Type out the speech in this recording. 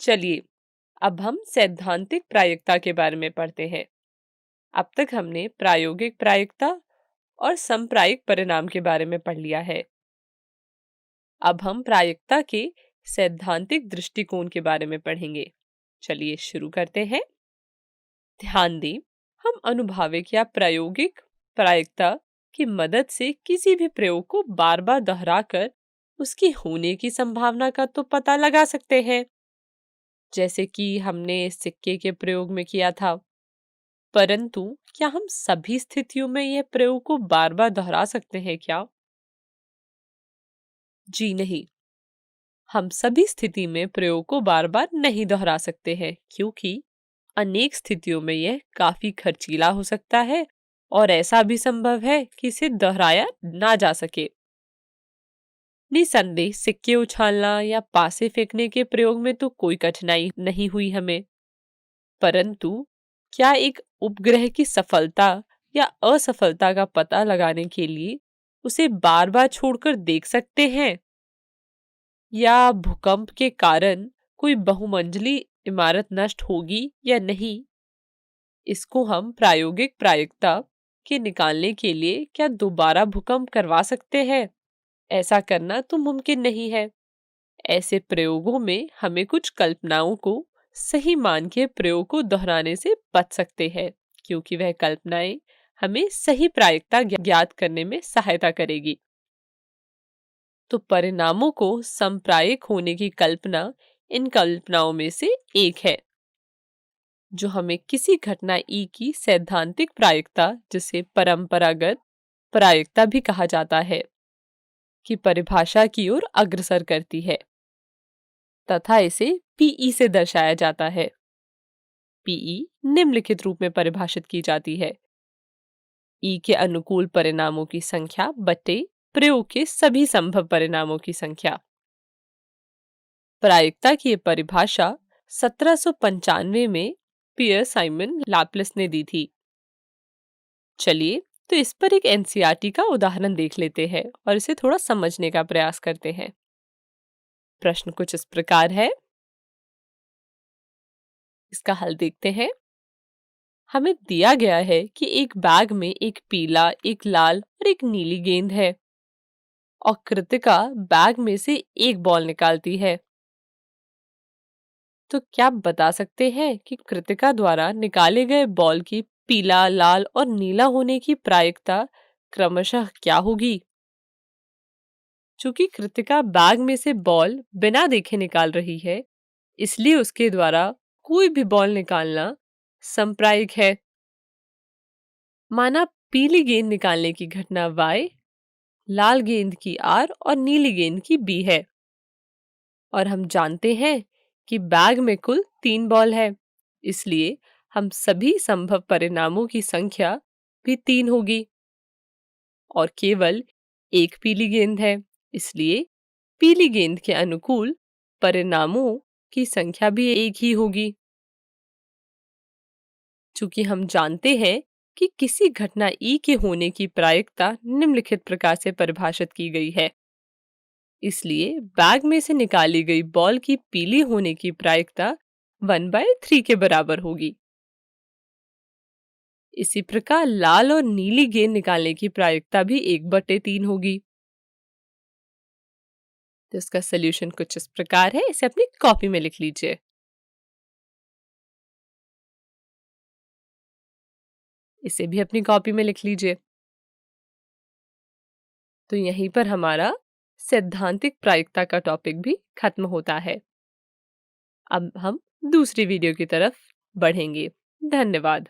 चलिए अब हम सैद्धांतिक प्रायिकता के बारे में पढ़ते हैं। अब तक हमने प्रायोगिक प्रायिकता और समप्रायिक परिणाम के बारे में पढ़ लिया है। अब हम प्रायिकता के सैद्धांतिक दृष्टिकोण के बारे में पढ़ेंगे। चलिए शुरू करते हैं। ध्यान दें, हम अनुभाविक या प्रायोगिक प्रायिकता की मदद से किसी भी प्रयोग को बार बार दोहराकर उसकी होने की संभावना का तो पता लगा सकते हैं, जैसे कि हमने सिक्के के प्रयोग में किया था। परंतु क्या हम सभी स्थितियों में यह प्रयोग को बार बार दोहरा सकते हैं क्या? जी नहीं, हम सभी स्थिति में प्रयोग को बार बार नहीं दोहरा सकते हैं, क्योंकि अनेक स्थितियों में यह काफी खर्चीला हो सकता है और ऐसा भी संभव है कि इसे दोहराया ना जा सके। निसंदेह सिक्के उछालना या पासे फेंकने के प्रयोग में तो कोई कठिनाई नहीं हुई हमें, परंतु क्या एक उपग्रह की सफलता या असफलता का पता लगाने के लिए उसे बार बार छोड़कर देख सकते हैं? या भूकंप के कारण कोई बहुमंजिली इमारत नष्ट होगी या नहीं, इसको हम प्रायोगिक प्रायिकता के निकालने के लिए क्या दोबारा भूकंप करवा सकते हैं? ऐसा करना तो मुमकिन नहीं है। ऐसे प्रयोगों में हमें कुछ कल्पनाओं को सही मान के प्रयोग को दोहराने से बच सकते हैं, क्योंकि वह कल्पनाएं हमें सही प्रायिकता ज्ञात करने में सहायता करेगी। तो परिणामों को समप्रायिक होने की कल्पना इन कल्पनाओं में से एक है, जो हमें किसी घटना ई की सैद्धांतिक प्रायिकता, जिसे परंपरागत प्रायिकता भी कहा जाता है, की परिभाषा की ओर अग्रसर करती है तथा इसे पीई से दर्शाया जाता है। पीई निम्नलिखित रूप में परिभाषित की जाती है: ई के अनुकूल परिणामों की संख्या बटे प्रयोग के सभी संभव परिणामों की संख्या। प्रायिकता की यह परिभाषा 1795 में पियर साइमन लाप्लास ने दी थी। चलिए तो इस पर एक एनसीईआरटी का उदाहरण देख लेते हैं और इसे थोड़ा समझने का प्रयास करते हैं। प्रश्न कुछ इस प्रकार है, इसका हल देखते हैं। हमें दिया गया है कि एक बैग में एक पीला, एक लाल और एक नीली गेंद है और कृतिका बैग में से एक बॉल निकालती है। तो क्या आप बता सकते हैं कि कृतिका द्वारा निकाले गए बॉल की पीला, लाल और नीला होने की प्रायिकता क्रमशः क्या होगी? चूंकि कृतिका बैग में से बॉल बिना देखे निकाल रही है, इसलिए उसके द्वारा कोई भी बॉल निकालना समप्रायिक है। माना पीली गेंद निकालने की घटना Y, लाल गेंद की R और नीली गेंद की B है, और हम जानते हैं कि बैग में कुल 3 बॉल है, इसलिए हम सभी संभव परिणामों की संख्या भी 3 होगी और केवल एक पीली गेंद है, इसलिए पीली गेंद के अनुकूल परिणामों की संख्या भी एक ही होगी। चूंकि हम जानते हैं कि किसी घटना ई के होने की प्रायिकता निम्नलिखित प्रकार से परिभाषित की गई है, इसलिए बैग में से निकाली गई बॉल की पीली होने की प्रायिकता 1/3 के बराबर होगी। इसी प्रकार लाल और नीली गेंद निकालने की प्रायिकता भी 1/3 होगी। तो इसका सलूशन कुछ इस प्रकार है, इसे अपनी कॉपी में लिख लीजिए। इसे भी अपनी कॉपी में लिख लीजिए। तो यहीं पर हमारा सैद्धांतिक प्रायिकता का टॉपिक भी खत्म होता है। अब हम दूसरी वीडियो की तरफ बढ़ेंगे। धन्यवाद।